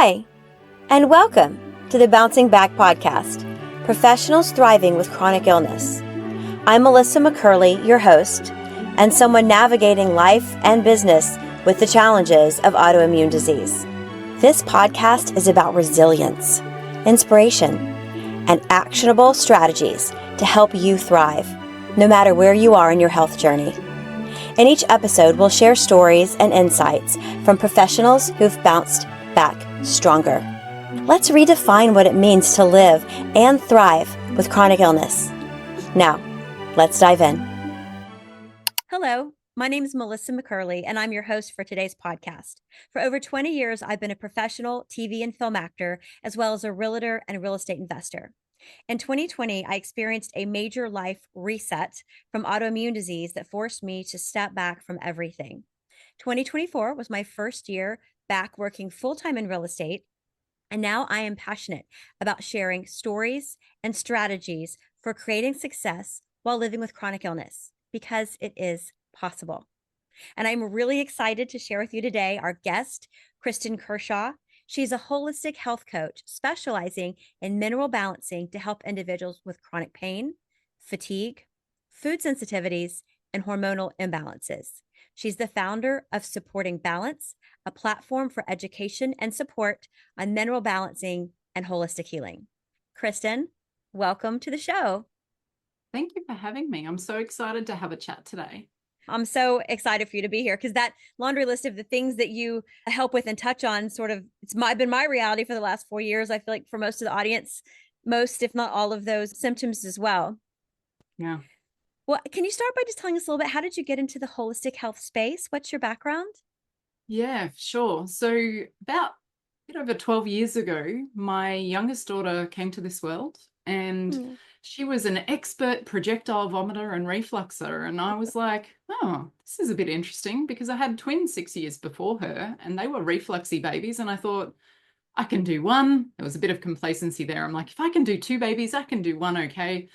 Hi, and welcome to the Bouncing Back Podcast, Professionals Thriving with Chronic Illness. I'm Melissa McCurley, your host, and someone navigating life and business with the challenges of autoimmune disease. This podcast is about resilience, inspiration, and actionable strategies to help you thrive, no matter where you are in your health journey. In each episode, we'll share stories and insights from professionals who've bounced back stronger. Let's redefine what it means to live and thrive with chronic illness. Now, let's dive in. Hello, my name is Melissa McCurley, and I'm your host for today's podcast. For over 20 years, I've been a professional TV and film actor, as well as a realtor and real estate investor. In 2020, I experienced a major life reset from autoimmune disease that forced me to step back from everything. 2024 was my first year back working full-time in real estate, and now I am passionate about sharing stories and strategies for creating success while living with chronic illness, because it is possible. And I'm really excited to share with you today our guest, Kristan Kershaw. She's a holistic health coach specializing in mineral balancing to help individuals with chronic pain, fatigue, food sensitivities, and hormonal imbalances. She's the founder of Supporting Balance, a platform for education and support on mineral balancing and holistic healing. Kristan, welcome to the show. Thank you for having me. I'm so excited to have a chat today. I'm so excited for you to be here because that laundry list of the things that you help with and touch on been my reality for the last 4 years. I feel like for most of the audience, most, if not all of those symptoms as well. Yeah. Well, can you start by just telling us a little bit, how did you get into the holistic health space? What's your background? Yeah, sure. So about a bit over 12 years ago, my youngest daughter came to this world and she was an expert projectile vomiter and refluxer. And I was like, oh, this is a bit interesting because I had twins 6 years before her and they were refluxy babies. And I thought, I can do one. There was a bit of complacency there. I'm like, if I can do two babies, I can do one okay.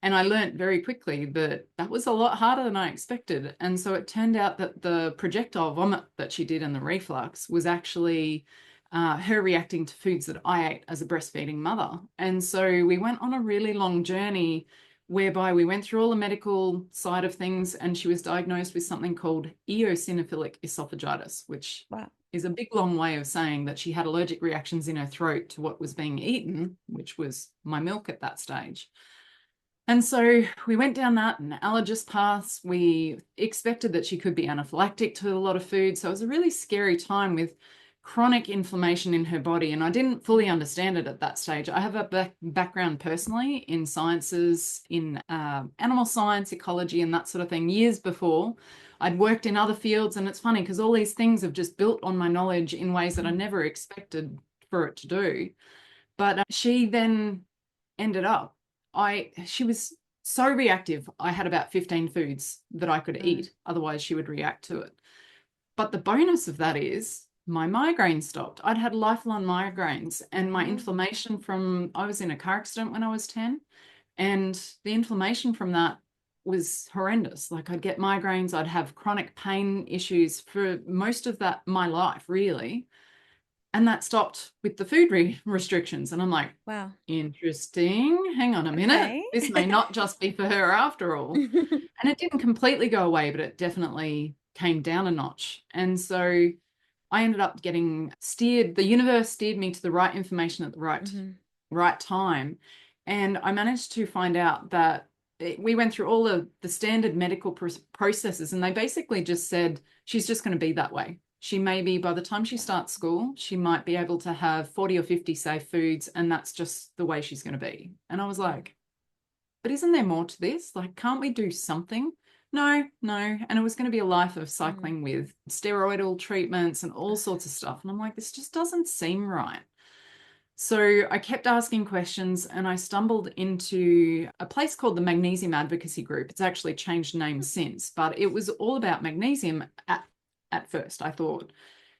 And I learned very quickly that that was a lot harder than I expected. And so it turned out that the projectile vomit that she did and the reflux was actually her reacting to foods that I ate as a breastfeeding mother. And so we went on a really long journey whereby we went through all the medical side of things, and she was diagnosed with something called eosinophilic esophagitis, which is a big, long way of saying that she had allergic reactions in her throat to what was being eaten, which was my milk at that stage. And so we went down that and allergist paths. We expected that she could be anaphylactic to a lot of food. So it was a really scary time with chronic inflammation in her body. And I didn't fully understand it at that stage. I have a background personally in sciences, in animal science, ecology, and that sort of thing years before. I'd worked in other fields. And it's funny because all these things have just built on my knowledge in ways that I never expected for it to do. But she then ended up, she was so reactive. I had about 15 foods that I could eat. Otherwise, she would react to it. But the bonus of that is my migraine stopped. I'd had lifelong migraines and my inflammation I was in a car accident when I was 10. And the inflammation from that was horrendous. Like I'd get migraines. I'd have chronic pain issues for most of my life, really. And that stopped with the food restrictions. And I'm like, wow, interesting. Hang on a minute. Okay. This may not just be for her after all. And it didn't completely go away, but it definitely came down a notch. And so I ended up getting steered. The universe steered me to the right information at the right time. And I managed to find out that we went through all of the standard medical processes, and they basically just said, she's just going to be that way. She may be, by the time she starts school, she might be able to have 40 or 50 safe foods, and that's just the way she's going to be. And I was like, but isn't there more to this? Like, can't we do something? No. And it was going to be a life of cycling with steroidal treatments and all sorts of stuff. And I'm like, this just doesn't seem right. So I kept asking questions, and I stumbled into a place called the Magnesium Advocacy Group. It's actually changed names since, but it was all about magnesium at first, I thought.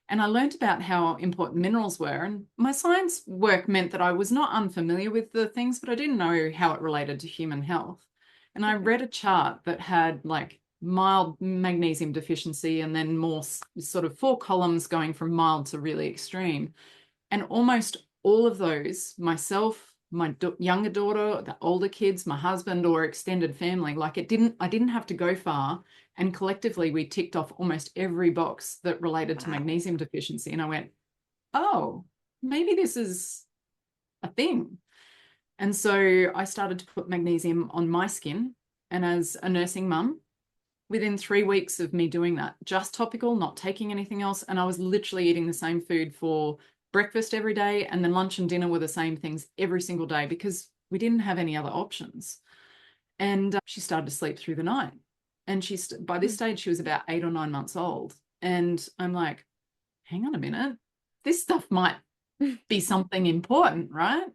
And I learned about how important minerals were. And my science work meant that I was not unfamiliar with the things, but I didn't know how it related to human health. And I read a chart that had like mild magnesium deficiency and then more sort of 4 columns going from mild to really extreme. And almost all of those, myself, my younger daughter, the older kids, my husband, or extended family, like I didn't have to go far. And collectively, we ticked off almost every box that related to magnesium deficiency. And I went, oh, maybe this is a thing. And so I started to put magnesium on my skin. And as a nursing mum, within 3 weeks of me doing that, just topical, not taking anything else. And I was literally eating the same food for breakfast every day, and then lunch and dinner were the same things every single day because we didn't have any other options. And she started to sleep through the night. And by this stage, she was about 8 or 9 months old. And I'm like, hang on a minute, this stuff might be something important, right?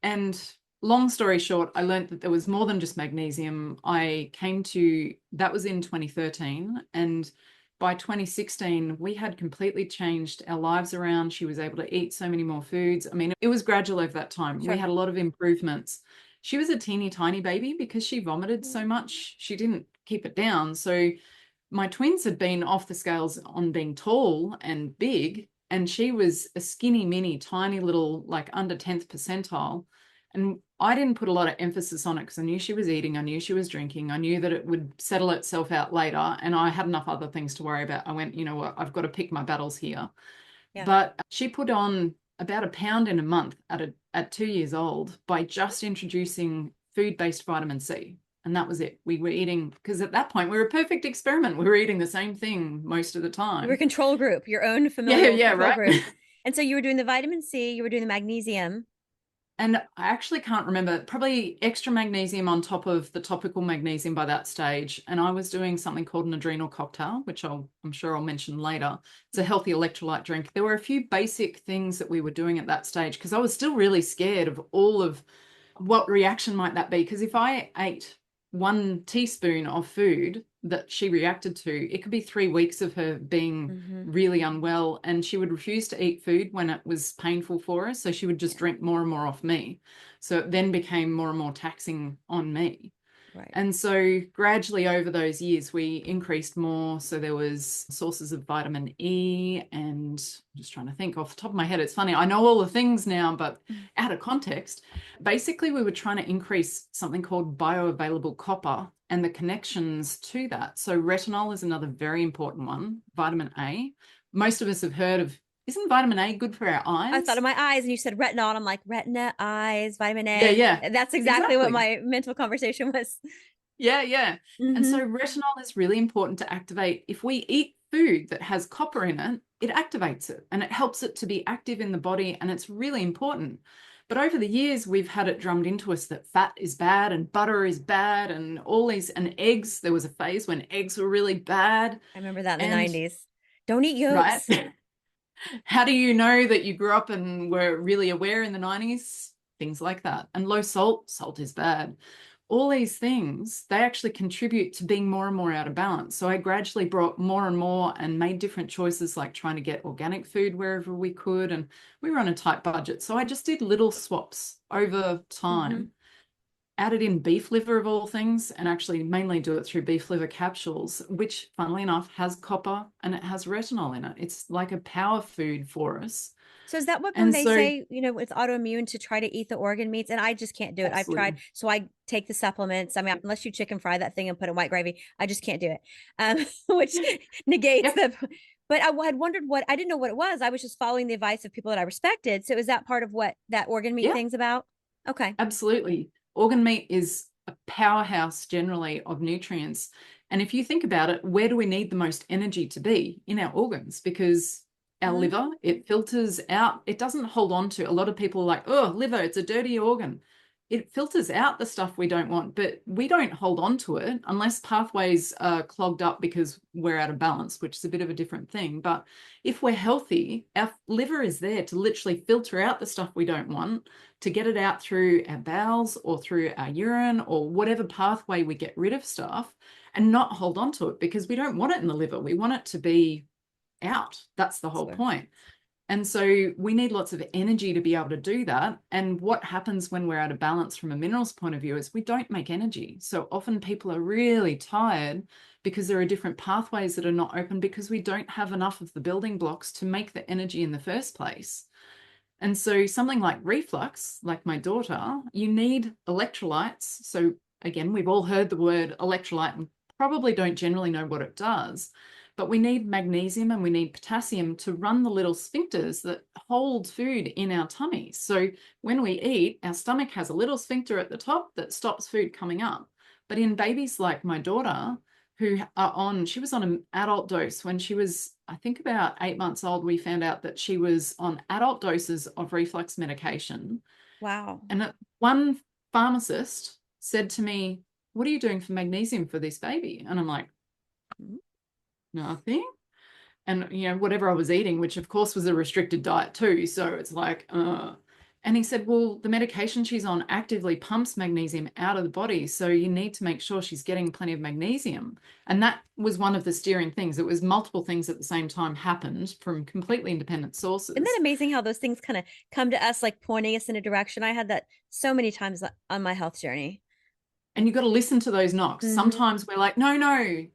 And long story short, I learned that there was more than just magnesium. That was in 2013. And by 2016, we had completely changed our lives around. She was able to eat so many more foods. I mean, it was gradual over that time. Sure. We had a lot of improvements. She was a teeny tiny baby because she vomited so much. She didn't keep it down. So my twins had been off the scales on being tall and big, and she was a skinny mini, tiny little, like under 10th percentile. And I didn't put a lot of emphasis on it because I knew she was eating, I knew she was drinking, I knew that it would settle itself out later, and I had enough other things to worry about. I went, you know what, I've got to pick my battles here. Yeah. But she put on about 1 pound in a month at 2 years old by just introducing food-based vitamin C. And that was it. We were eating, because at that point we were a perfect experiment. We were eating the same thing most of the time. You were a control group, your own familial control group. And so you were doing the vitamin C, you were doing the magnesium. And I actually can't remember, probably extra magnesium on top of the topical magnesium by that stage. And I was doing something called an adrenal cocktail, which I'm sure I'll mention later. It's a healthy electrolyte drink. There were a few basic things that we were doing at that stage because I was still really scared of all of what reaction might that be. Because if I ate 1 teaspoon of food that she reacted to, it could be 3 weeks of her being really unwell, and she would refuse to eat food when it was painful for her. So she would just drink more and more off me. So it then became more and more taxing on me. Right. And so gradually over those years, we increased more. So there was sources of vitamin E, and I'm just trying to think off the top of my head. It's funny, I know all the things now, but out of context, basically we were trying to increase something called bioavailable copper and the connections to that. So retinol is another very important one, vitamin A. Most of us have heard of, isn't vitamin A good for our eyes? I thought of my eyes and you said retinol, and I'm like, retina, eyes, vitamin A. Yeah. That's exactly what my mental conversation was. Yeah. And so retinol is really important to activate. If we eat food that has copper in it, it activates it and it helps it to be active in the body, and it's really important. But over the years, we've had it drummed into us that fat is bad and butter is bad and all these, and eggs. There was a phase when eggs were really bad. I remember that in the 90s. Don't eat yolks. Right? How do you know that you grew up and were really aware in the 90s? Things like that. And low salt, salt is bad. All these things, they actually contribute to being more and more out of balance. So I gradually brought more and more and made different choices, like trying to get organic food wherever we could. And we were on a tight budget. So I just did little swaps over time. Added in beef liver of all things, and actually mainly do it through beef liver capsules, which funnily enough has copper and it has retinol in it. It's like a power food for us. So is that what when they say, you know, with autoimmune to try to eat the organ meats? And I just can't do it. Absolutely. I've tried. So I take the supplements. I mean, unless you chicken fry that thing and put in white gravy, I just can't do it. Which negates the, but I had wondered I didn't know what it was. I was just following the advice of people that I respected. So is that part of what that organ meat thing's about? Okay. Absolutely. Organ meat is a powerhouse generally of nutrients. And if you think about it, where do we need the most energy to be? In our organs, because our liver, it filters out, it doesn't hold on to, a lot of people are like, oh, liver, it's a dirty organ. It filters out the stuff we don't want, but we don't hold on to it unless pathways are clogged up because we're out of balance, which is a bit of a different thing. But if we're healthy, our liver is there to literally filter out the stuff we don't want, to get it out through our bowels or through our urine or whatever pathway we get rid of stuff, and not hold on to it because we don't want it in the liver. We want it to be out. That's the whole point. And so we need lots of energy to be able to do that. And what happens when we're out of balance from a minerals point of view is we don't make energy. So often people are really tired because there are different pathways that are not open because we don't have enough of the building blocks to make the energy in the first place. And so something like reflux, like my daughter, you need electrolytes. So again, we've all heard the word electrolyte and probably don't generally know what it does, but we need magnesium and we need potassium to run the little sphincters that hold food in our tummies. So when we eat, our stomach has a little sphincter at the top that stops food coming up. But in babies like my daughter, she was on an adult dose when she was, I think, about 8 months old. We found out that she was on adult doses of reflux medication. Wow. And one pharmacist said to me, "What are you doing for magnesium for this baby?" And I'm like, "Nothing." And, whatever I was eating, which of course was a restricted diet too. So it's like, And he said, well, the medication she's on actively pumps magnesium out of the body. So you need to make sure she's getting plenty of magnesium. And that was one of the steering things. It was multiple things at the same time happened from completely independent sources. Isn't that amazing how those things kind of come to us, like pointing us in a direction? I had that so many times on my health journey. And you've got to listen to those knocks. Mm-hmm. Sometimes we're like, no,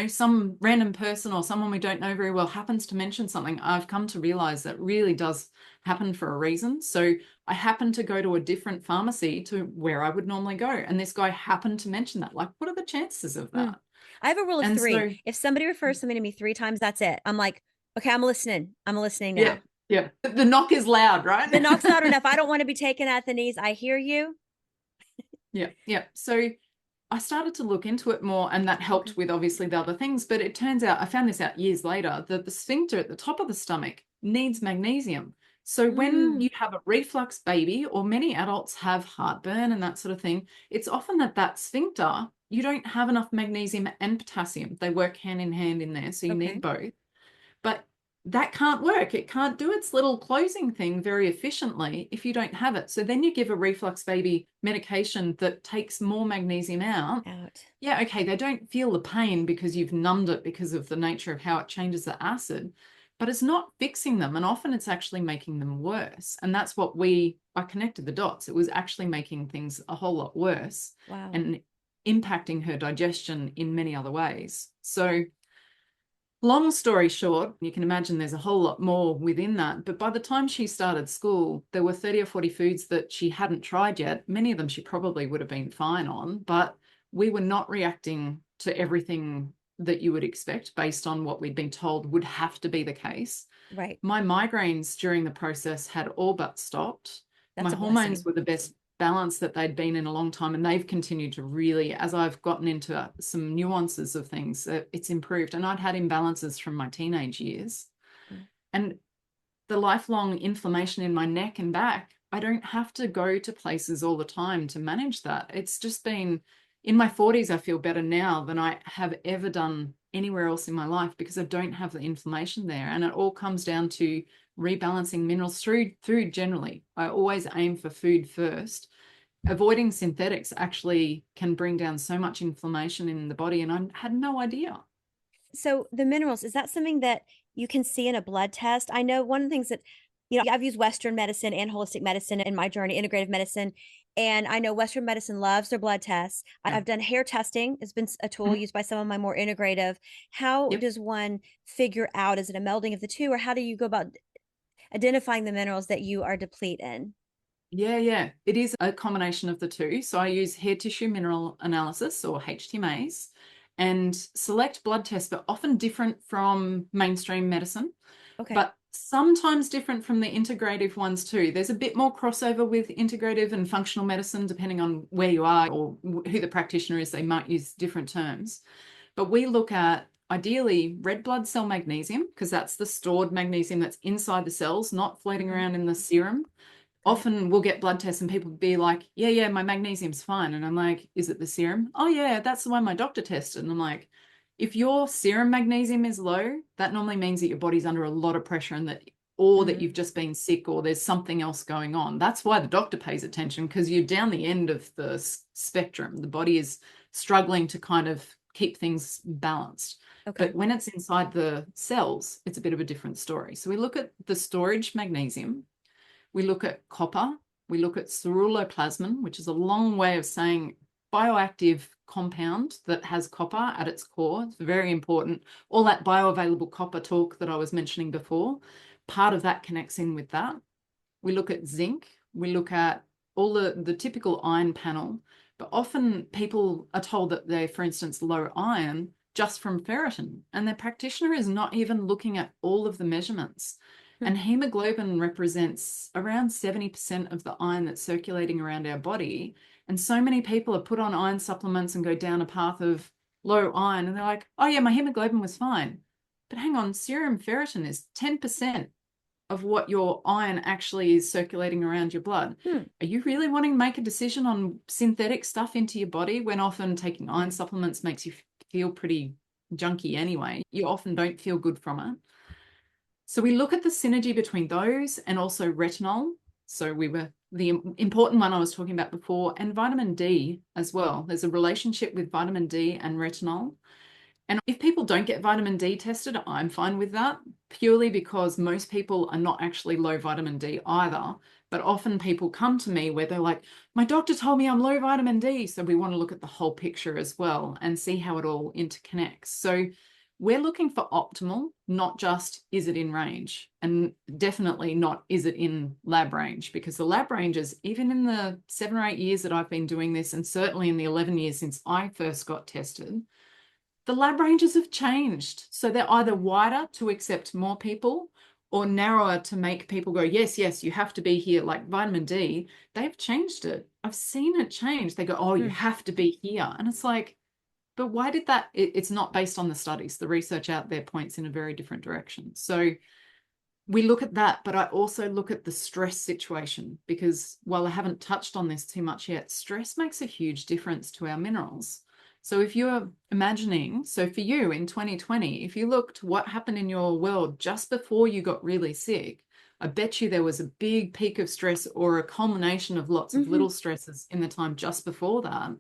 some random person or someone we don't know very well happens to mention something. I've come to realize that really does happen for a reason. So I happened to go to a different pharmacy to where I would normally go. And this guy happened to mention that. Like, what are the chances of that? I have a rule of And 3. so, if somebody refers something to me 3 times, that's it. I'm like, okay, I'm listening now. Yeah. The knock is loud, right? The knock's loud enough. I don't want to be taken at the knees. I hear you. Yeah. So I started to look into it more, and that helped with obviously the other things. But it turns out, I found this out years later, that the sphincter at the top of the stomach needs magnesium. So when you have a reflux baby, or many adults have heartburn and that sort of thing, it's often that sphincter, you don't have enough magnesium and potassium. They work hand in hand in there. So you need both. But that can't work. It can't do its little closing thing very efficiently if you don't have it. So then you give a reflux baby medication that takes more magnesium out. Yeah, okay, they don't feel the pain because you've numbed it because of the nature of how it changes the acid, but it's not fixing them. And often it's actually making them worse. And that's what I connected the dots. It was actually making things a whole lot worse. Wow. And impacting her digestion in many other ways. So long story short, you can imagine there's a whole lot more within that. But by the time she started school, there were 30 or 40 foods that she hadn't tried yet. Many of them she probably would have been fine on, but we were not reacting to everything that you would expect based on what we'd been told would have to be the case. Right. My migraines during the process had all but stopped. That's my hormones were the best balance that they'd been in a long time, and they've continued to really, as I've gotten into some nuances of things, it's improved. And I'd had imbalances from my teenage years. And the lifelong inflammation in my neck and back, I don't have to go to places all the time to manage that. It's just been, in my 40s, I feel better now than I have ever done anywhere else in my life because I don't have the inflammation there. And it all comes down to rebalancing minerals through food generally. I always aim for food first. Avoiding synthetics actually can bring down so much inflammation in the body, and I had no idea. So the minerals, is that something that you can see in a blood test? I know one of the things that, I've used Western medicine and holistic medicine in my journey, integrative medicine. And I know Western medicine loves their blood tests. I've done hair testing. It's been a tool used by some of my more integrative. How does one figure out, is it a melding of the two, or how do you go about identifying the minerals that you are depleted in? Yeah. It is a combination of the two. So I use hair tissue mineral analysis, or HTMAs, and select blood tests, but often different from mainstream medicine. But sometimes different from the integrative ones too. There's a bit more crossover with integrative and functional medicine, depending on where you are or who the practitioner is. They might use different terms. But we look at, ideally, red blood cell magnesium, because that's the stored magnesium that's inside the cells, not floating around in the serum. Often we'll get blood tests and people be like, yeah, my magnesium's fine. And I'm like, is it the serum? Oh yeah, that's the one my doctor tested. And I'm like, if your serum magnesium is low, that normally means that your body's under a lot of pressure and that you've just been sick, or there's something else going on. That's why the doctor pays attention, because you're down the end of the spectrum. The body is struggling to kind of keep things balanced. But when it's inside the cells, it's a bit of a different story. So we look at the storage magnesium. We look at copper. We look at ceruloplasmin, which is a long way of saying bioactive compound that has copper at its core. It's very important. All that bioavailable copper talk that I was mentioning before, part of that connects in with that. we look at zinc, we look at all the typical iron panel, but often people are told that they're, for instance, low iron just from ferritin, and their practitioner is not even looking at all of the measurements. And hemoglobin represents around 70% of the iron that's circulating around our body. And so many people are put on iron supplements and go down a path of low iron, and they're like, oh yeah, my hemoglobin was fine. But hang on, serum ferritin is 10% of what your iron actually is circulating around your blood. Are you really wanting to make a decision on synthetic stuff into your body when often taking iron supplements makes you feel pretty junky anyway? You often don't feel good from it. So we look at the synergy between those and also retinol. So the important one I was talking about before, and vitamin D as well. There's a relationship with vitamin D and retinol. And if people don't get vitamin D tested, I'm fine with that, purely because most people are not actually low vitamin D either. But often people come to me where they're like, my doctor told me I'm low vitamin D. So we want to look at the whole picture as well and see how it all interconnects. So we're looking for optimal, not just is it in range, and definitely not is it in lab range, because the lab ranges, even in the 7 or 8 years that I've been doing this, and certainly in the 11 years since I first got tested, the lab ranges have changed. So they're either wider to accept more people or narrower to make people go, yes, yes, you have to be here. Like vitamin D, they've changed it. I've seen it change. They go, oh, you have to be here. And it's like, but why did that? It's not based on the studies. The research out there points in a very different direction. So we look at that, but I also look at the stress situation, because while I haven't touched on this too much yet, stress makes a huge difference to our minerals. So if you're imagining, so for you in 2020, if you looked what happened in your world just before you got really sick, I bet you there was a big peak of stress or a culmination of lots of little stresses in the time just before that.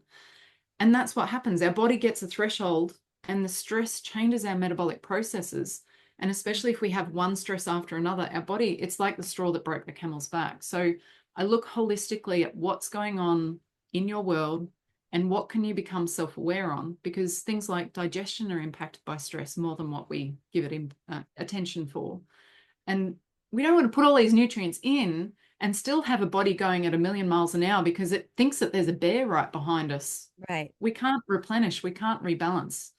And that's what happens. Our body gets a threshold and the stress changes our metabolic processes. And especially if we have one stress after another, our body, it's like the straw that broke the camel's back. So I look holistically at what's going on in your world and what can you become self-aware on, because things like digestion are impacted by stress more than what we give it attention for. And we don't want to put all these nutrients in and still have a body going at 1,000,000 miles an hour because it thinks that there's a bear right behind us. Right. We can't replenish, we can't rebalance.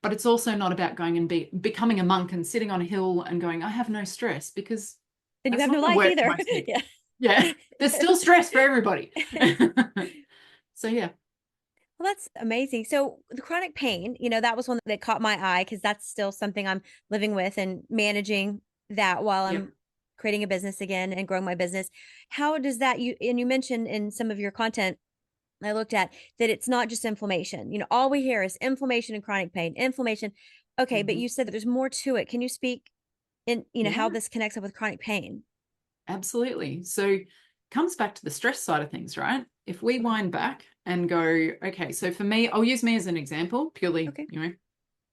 But it's also not about going and becoming a monk and sitting on a hill and going, I have no stress, because And you have no life either. Yeah. There's still stress for everybody. So yeah. Well, that's amazing. So the chronic pain, that was one that caught my eye, because that's still something I'm living with and managing that while I'm creating a business again and growing my business. How does that, you mentioned in some of your content I looked at, that it's not just inflammation. All we hear is inflammation and chronic pain, inflammation. Okay, but you said that there's more to it. Can you speak in, how this connects up with chronic pain? Absolutely. So it comes back to the stress side of things, right? If we wind back and go, okay, so for me, I'll use me as an example, purely,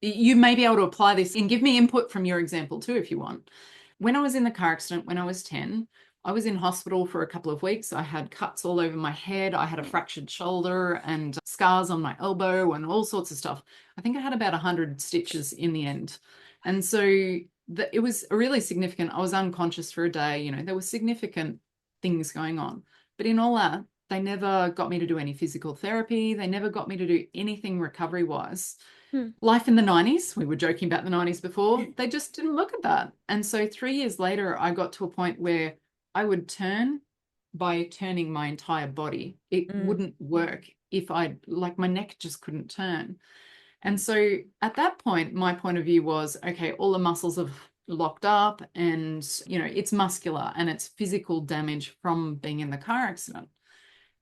you may be able to apply this and give me input from your example too, if you want. When I was in the car accident, when I was 10, I was in hospital for a couple of weeks. I had cuts all over my head. I had a fractured shoulder and scars on my elbow and all sorts of stuff. I think I had about 100 stitches in the end. And so it was really significant. I was unconscious for a day. There were significant things going on. But in all that, they never got me to do any physical therapy. They never got me to do anything recovery-wise. Life in the 90s, we were joking about the 90s before, they just didn't look at that. And so 3 years later, I got to a point where I would turn by turning my entire body. It wouldn't work if my neck just couldn't turn. And so at that point, my point of view was, okay, all the muscles have locked up and, it's muscular and it's physical damage from being in the car accident.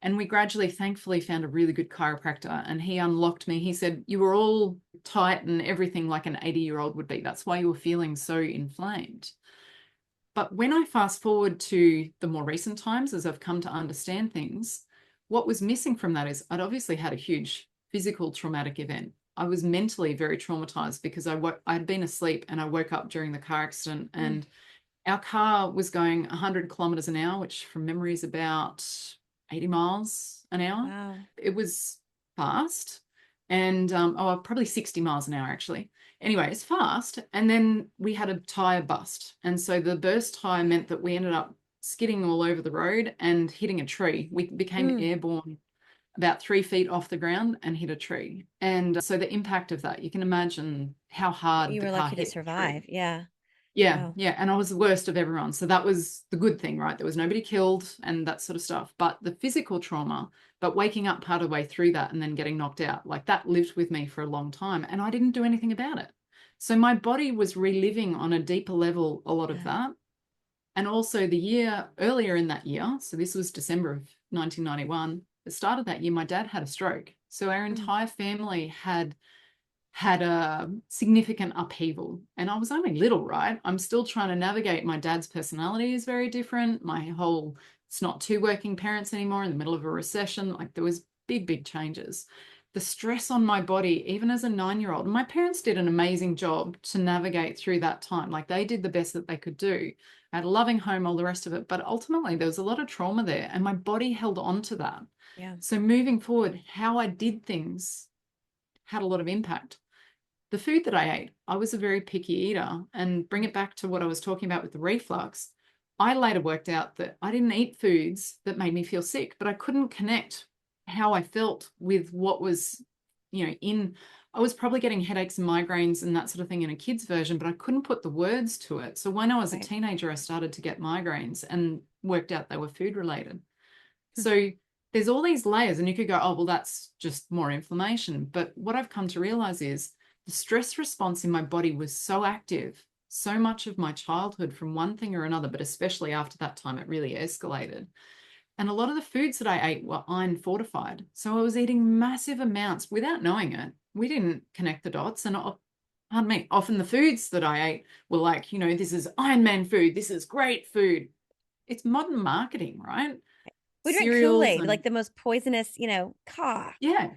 And we gradually, thankfully, found a really good chiropractor, and he unlocked me. He said, you were all tight and everything like an 80-year-old would be. That's why you were feeling so inflamed. But when I fast forward to the more recent times, as I've come to understand things, what was missing from that is I'd obviously had a huge physical traumatic event. I was mentally very traumatized because I'd been asleep and I woke up during the car accident, and our car was going 100 kilometers an hour, which from memory is about 80 miles an hour. Wow. It was fast. And probably 60 miles an hour, actually. Anyway, it's fast. And then we had a tire bust. And so the burst tire meant that we ended up skidding all over the road and hitting a tree. We became airborne about 3 feet off the ground and hit a tree. And so the impact of that, you can imagine how hard You the were car lucky to hit the tree. survive. Yeah. Yeah, Wow. yeah. And I was the worst of everyone. So that was the good thing, right? There was nobody killed and that sort of stuff. But the physical trauma, but waking up part of the way through that and then getting knocked out, like that lived with me for a long time. And I didn't do anything about it. So my body was reliving on a deeper level a lot of that. And also the year earlier in that year, so this was December of 1991, the start of that year, my dad had a stroke. So our entire family had a significant upheaval. And I was only little, right? I'm still trying to navigate. My dad's personality is very different. It's not two working parents anymore in the middle of a recession. Like there was big changes. The stress on my body, even as a 9-year-old, my parents did an amazing job to navigate through that time. Like they did the best that they could do. I had a loving home, all the rest of it. But ultimately, there was a lot of trauma there, and my body held on to that. Yeah. So moving forward, how I did things had a lot of impact. The food that I ate, I was a very picky eater. And bring it back to what I was talking about with the reflux. I later worked out that I didn't eat foods that made me feel sick, but I couldn't connect how I felt with what was, I was probably getting headaches and migraines and that sort of thing in a kid's version, but I couldn't put the words to it. So when I was a teenager, I started to get migraines and worked out they were food related. So there's all these layers, and you could go, oh, well, that's just more inflammation. But what I've come to realize is the stress response in my body was so active, so much of my childhood from one thing or another, but especially after that time, it really escalated. And a lot of the foods that I ate were iron fortified. So I was eating massive amounts without knowing it. We didn't connect the dots. And pardon me, often the foods that I ate were like, this is Iron Man food. This is great food. It's modern marketing, right? We drank Cereals Kool-Aid, and like the most poisonous, caw. yeah,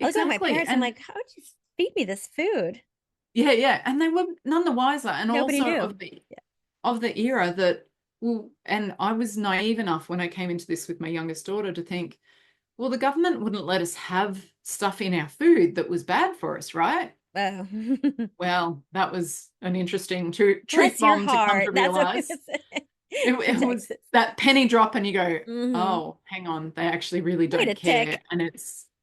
I look at my exactly. parents, I'm like, how would you feed me this food? Yeah. And they were none the wiser. And Nobody also knew. of the era that, well, and I was naive enough when I came into this with my youngest daughter to think, well, the government wouldn't let us have stuff in our food that was bad for us, right? Oh. Well, that was an interesting truth Bless your bomb to come to heart. That's what I realize. was saying. In It was Texas. that penny drop, and you go, Mm-hmm. oh, hang on, they actually really Wait don't a care. tick. And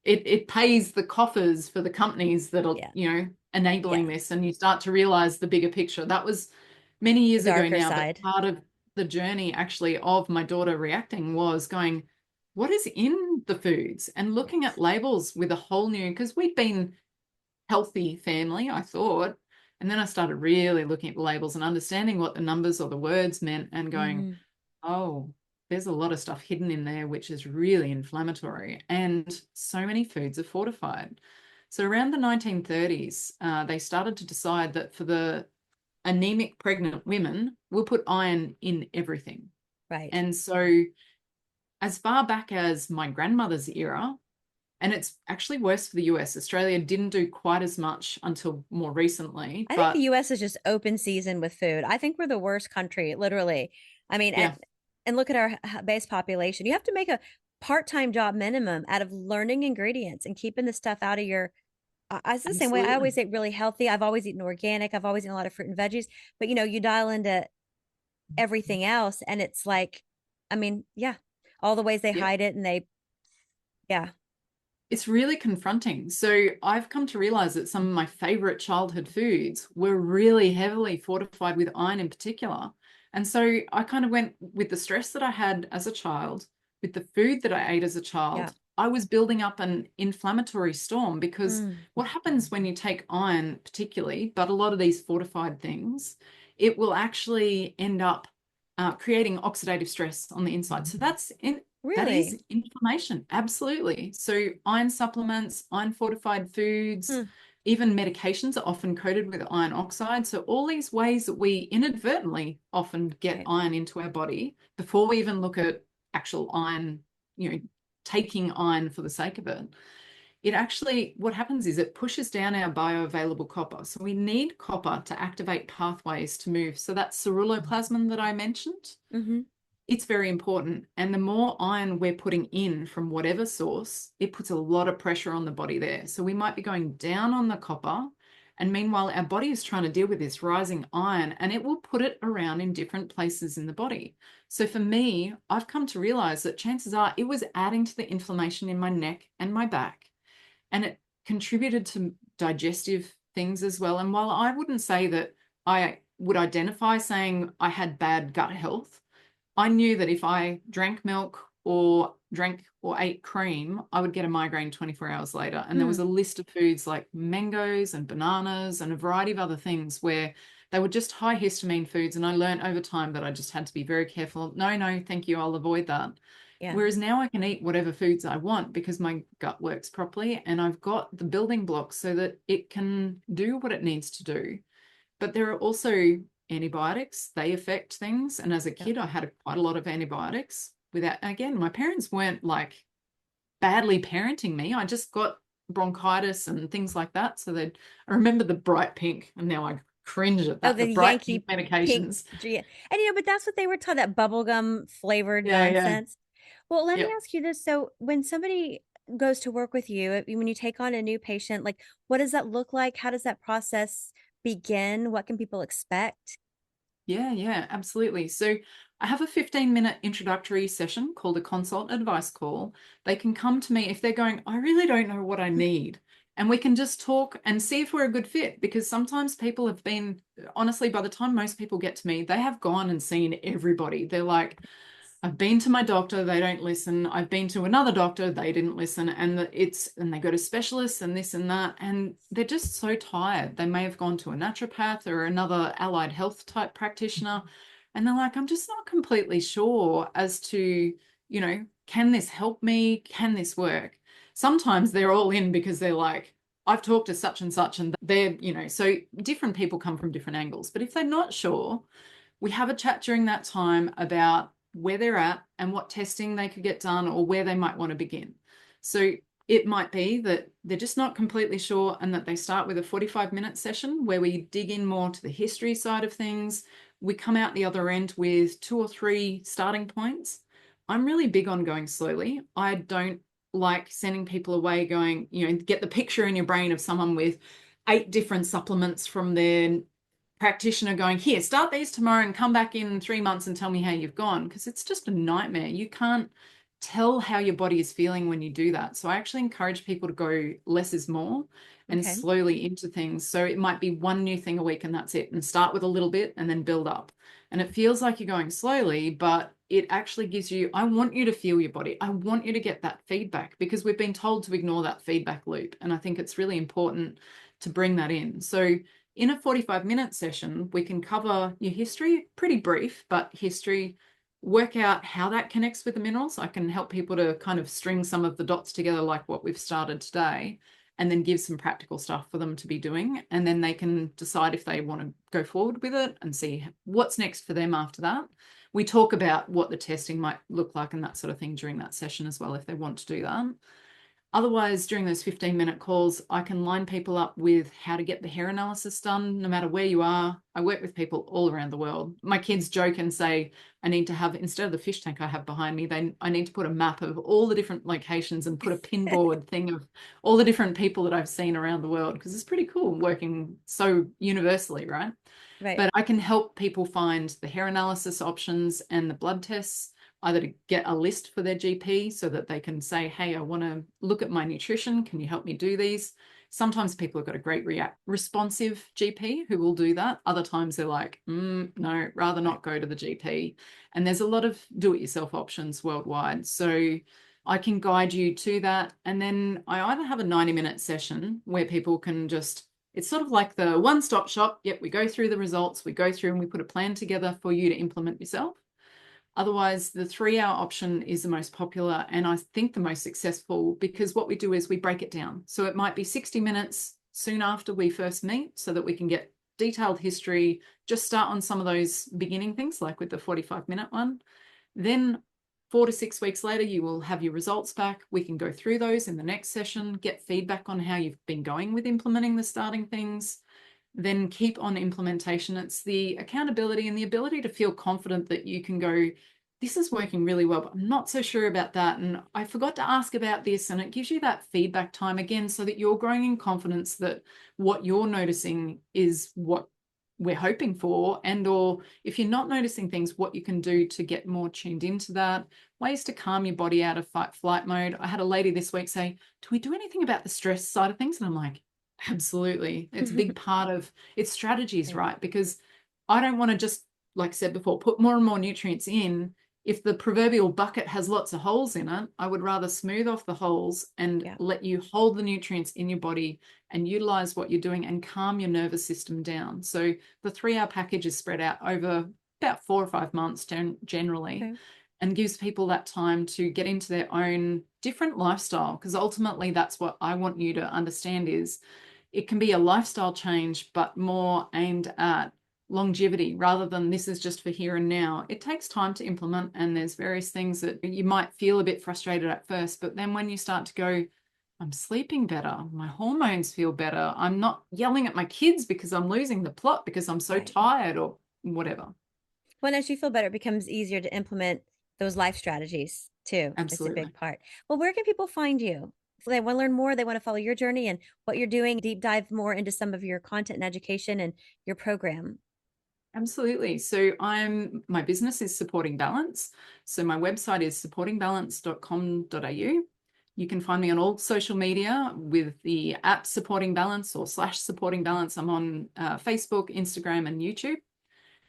it pays the coffers for the companies that are, Yeah. enabling Yeah. this. And you start to realize the bigger picture. That was many The years ago darker now, but side. part of the journey actually of my daughter reacting was going, what is in the foods? And looking Yes. at labels with a whole new, because we'd been healthy family, I thought. And then I started really looking at the labels and understanding what the numbers or the words meant and going, Mm-hmm. oh, there's a lot of stuff hidden in there, which is really inflammatory. And so many foods are fortified. So around the 1930s, they started to decide that for the anemic pregnant women, we'll put iron in everything. Right. And so as far back as my grandmother's era, and it's actually worse for the US. Australia didn't do quite as much until more recently, I think the but US is just open season with food. I think we're the worst country, literally. I mean, yeah, and look at our base population. You have to make a part-time job minimum out of learning ingredients and keeping the stuff out of your it's the same way. I absolutely. always ate really healthy. I've always eaten organic. I've always eaten a lot of fruit and veggies. But you dial into everything else, and it's like, I mean, yeah, all the ways they Yep. hide it, and yeah, It's really confronting. So I've come to realize that some of my favorite childhood foods were really heavily fortified with iron in particular. And so I kind of went with the stress that I had as a child, with the food that I ate as a yeah. child. I was building up an inflammatory storm because Mm, what happens when you take iron, particularly, but a lot of these fortified things, it will actually end up creating oxidative stress on the inside. So that is really? inflammation, absolutely. So iron supplements, iron fortified foods, Hmm. even medications are often coated with iron oxide. So all these ways that we inadvertently often get Right. iron into our body before we even look at actual iron, taking iron for the sake of it. It actually, what happens is it pushes down our bioavailable copper. So we need copper to activate pathways to move. So that ceruloplasmin that I mentioned, Mm-hmm. it's very important. And the more iron we're putting in from whatever source, it puts a lot of pressure on the body there. So we might be going down on the copper. And meanwhile, our body is trying to deal with this rising iron, and it will put it around in different places in the body. So for me, I've come to realize that chances are it was adding to the inflammation in my neck and my back, and it contributed to digestive things as well. And while I wouldn't say that I would identify saying I had bad gut health, I knew that if I drank milk or ate cream, I would get a migraine 24 hours later. And there was a list of foods like mangoes and bananas and a variety of other things where they were just high histamine foods. And I learned over time that I just had to be very careful. No, thank you. I'll avoid that. Yeah. Whereas now I can eat whatever foods I want because my gut works properly and I've got the building blocks so that it can do what it needs to do. But there are also antibiotics. They affect things. And as a kid, I had quite a lot of antibiotics without, again, my parents weren't like badly parenting me. I just got bronchitis and things like that. So I remember the bright pink, and now I cringe at that. The The bright Yankee pink medications. Pink. And but that's what they were taught, that bubblegum flavored Yeah, nonsense. Well, let me Yep. ask you this. So when somebody goes to work with you, when you take on a new patient, like what does that look like? How does that process begin? What can people expect? Yeah, absolutely. So I have a 15-minute introductory session called a consult advice call. They can come to me if they're going, I really don't know what I need. And we can just talk and see if we're a good fit, because sometimes people have been, honestly, by the time most people get to me, they have gone and seen everybody. They're like, I've been to my doctor, they don't listen. I've been to another doctor, they didn't listen. And they go to specialists and this and that, and they're just so tired. They may have gone to a naturopath or another allied health type practitioner, and they're like, I'm just not completely sure as to, can this help me? Can this work? Sometimes they're all in because they're like, I've talked to such and such, and they're, so different people come from different angles. But if they're not sure, we have a chat during that time about where they're at and what testing they could get done or where they might want to begin. So it might be that they're just not completely sure, and that they start with a 45-minute session where we dig in more to the history side of things. We come out the other end with 2 or 3 starting points. I'm really big on going slowly. I don't like sending people away going, get the picture in your brain of someone with 8 different supplements from their practitioner going, here, start these tomorrow and come back in 3 months and tell me how you've gone, because it's just a nightmare. You can't tell how your body is feeling when you do that. So I actually encourage people to go less is more and slowly into things. So it might be 1 new thing a week and that's it, and start with a little bit and then build up. And it feels like you're going slowly, but it actually gives you, I want you to feel your body. I want you to get that feedback, because we've been told to ignore that feedback loop. And I think it's really important to bring that in. So in a 45-minute session, we can cover your history, pretty brief, but history, work out how that connects with the minerals. I can help people to kind of string some of the dots together like what we've started today, and then give some practical stuff for them to be doing. And then they can decide if they want to go forward with it and see what's next for them after that. We talk about what the testing might look like and that sort of thing during that session as well, if they want to do that. Otherwise, during those 15-minute calls, I can line people up with how to get the hair analysis done, no matter where you are. I work with people all around the world. My kids joke and say, I need to have, instead of the fish tank I have behind me, I need to put a map of all the different locations and put a pinboard thing of all the different people that I've seen around the world, because it's pretty cool working so universally, right? Right. But I can help people find the hair analysis options and the blood tests, either to get a list for their GP so that they can say, hey, I want to look at my nutrition. Can you help me do these? Sometimes people have got a great responsive GP who will do that. Other times they're like, no, rather not go to the GP. And there's a lot of do-it-yourself options worldwide. So I can guide you to that. And then I either have a 90-minute session where people can just, it's sort of like the one-stop shop. Yep, we go through the results, we go through and we put a plan together for you to implement yourself. Otherwise, the 3-hour option is the most popular and I think the most successful, because what we do is we break it down. So it might be 60 minutes soon after we first meet so that we can get detailed history, just start on some of those beginning things like with the 45-minute one. Then 4 to 6 weeks later, you will have your results back. We can go through those in the next session, get feedback on how you've been going with implementing the starting things, then keep on implementation. It's the accountability and the ability to feel confident that you can go, this is working really well, but I'm not so sure about that. And I forgot to ask about this. And it gives you that feedback time again, so that you're growing in confidence that what you're noticing is what we're hoping for, and or if you're not noticing things, what you can do to get more tuned into that, ways to calm your body out of fight flight mode. I had a lady this week say, do we do anything about the stress side of things? And I'm like, absolutely. It's a big part of its strategies, right? Because I don't want to just, like I said before, put more and more nutrients in. If the proverbial bucket has lots of holes in it, I would rather smooth off the holes and let you hold the nutrients in your body and utilize what you're doing and calm your nervous system down. So the 3-hour package is spread out over about 4 or 5 months generally, and gives people that time to get into their own different lifestyle. Because ultimately that's what I want you to understand is it can be a lifestyle change, but more aimed at longevity rather than this is just for here and now. It takes time to implement, and there's various things that you might feel a bit frustrated at first, but then when you start to go, I'm sleeping better, my hormones feel better, I'm not yelling at my kids because I'm losing the plot because I'm so tired or whatever. Well, as you feel better, it becomes easier to implement those life strategies too. Absolutely. It's a big part. Well, where can people find you? If they want to learn more, they want to follow your journey and what you're doing, deep dive more into some of your content and education and your program. Absolutely. So my business is Supporting Balance. So my website is supportingbalance.com.au. You can find me on all social media with the @Supporting Balance or /Supporting Balance. I'm on Facebook, Instagram, and YouTube.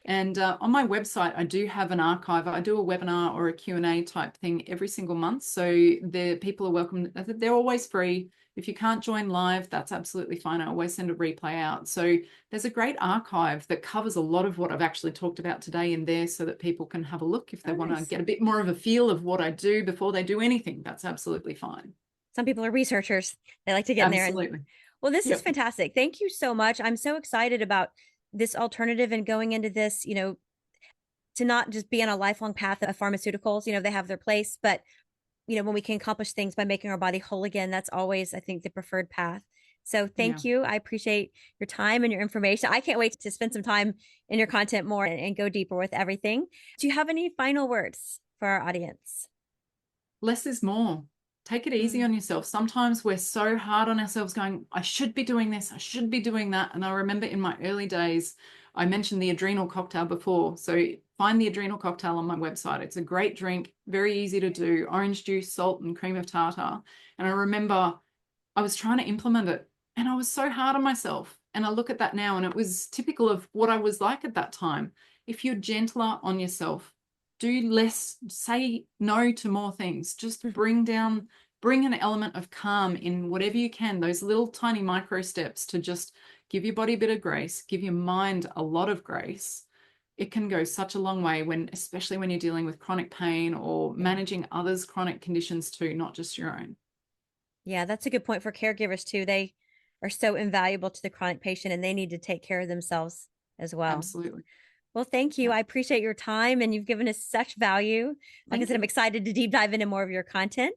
And on my website, I do have an archive. I do a webinar or a Q&A type thing every single month. So the people are welcome. They're always free. If you can't join live, that's absolutely fine. I always send a replay out. So there's a great archive that covers a lot of what I've actually talked about today in there so that people can have a look if they want to get a bit more of a feel of what I do before they do anything. That's absolutely fine. Some people are researchers. They like to get in there. Absolutely. Well, this is fantastic. Thank you so much. I'm so excited about this alternative and going into this, to not just be on a lifelong path of pharmaceuticals. They have their place, but when we can accomplish things by making our body whole again, that's always, I think, the preferred path. So thank you. I appreciate your time and your information. I can't wait to spend some time in your content more and go deeper with everything. Do you have any final words for our audience? Less is more. Take it easy on yourself. Sometimes we're so hard on ourselves going, I should be doing this, I should be doing that. And I remember in my early days, I mentioned the adrenal cocktail before. So find the adrenal cocktail on my website. It's a great drink, very easy to do, orange juice, salt, and cream of tartar. And I remember I was trying to implement it and I was so hard on myself. And I look at that now and it was typical of what I was like at that time. If you're gentler on yourself, do less, say no to more things, just bring an element of calm in whatever you can, those little tiny micro steps to just give your body a bit of grace, give your mind a lot of grace. It can go such a long way especially when you're dealing with chronic pain or managing others' chronic conditions too, not just your own. Yeah, that's a good point for caregivers too. They are so invaluable to the chronic patient and they need to take care of themselves as well. Absolutely. Well, thank you. I appreciate your time and you've given us such value. Like I said, I'm excited to deep dive into more of your content.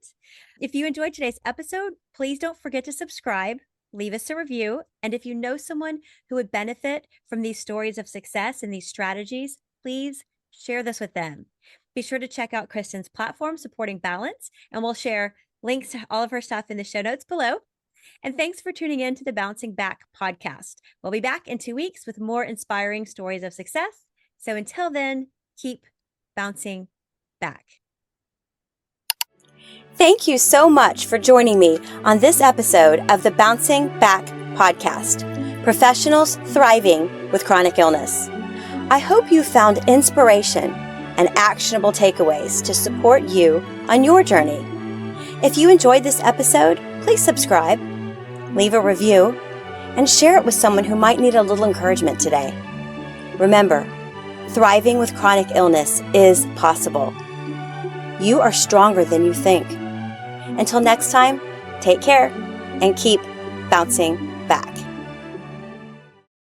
If you enjoyed today's episode, please don't forget to subscribe, leave us a review. And if you know someone who would benefit from these stories of success and these strategies, please share this with them. Be sure to check out Kristan's platform, Supporting Balance, and we'll share links to all of her stuff in the show notes below. And thanks for tuning in to the Bouncing Back podcast. We'll be back in 2 weeks with more inspiring stories of success. So until then, keep bouncing back. Thank you so much for joining me on this episode of the Bouncing Back podcast, Professionals Thriving with Chronic Illness. I hope you found inspiration and actionable takeaways to support you on your journey. If you enjoyed this episode, please subscribe, leave a review, and share it with someone who might need a little encouragement today. Remember, thriving with chronic illness is possible. You are stronger than you think. Until next time, take care and keep bouncing back.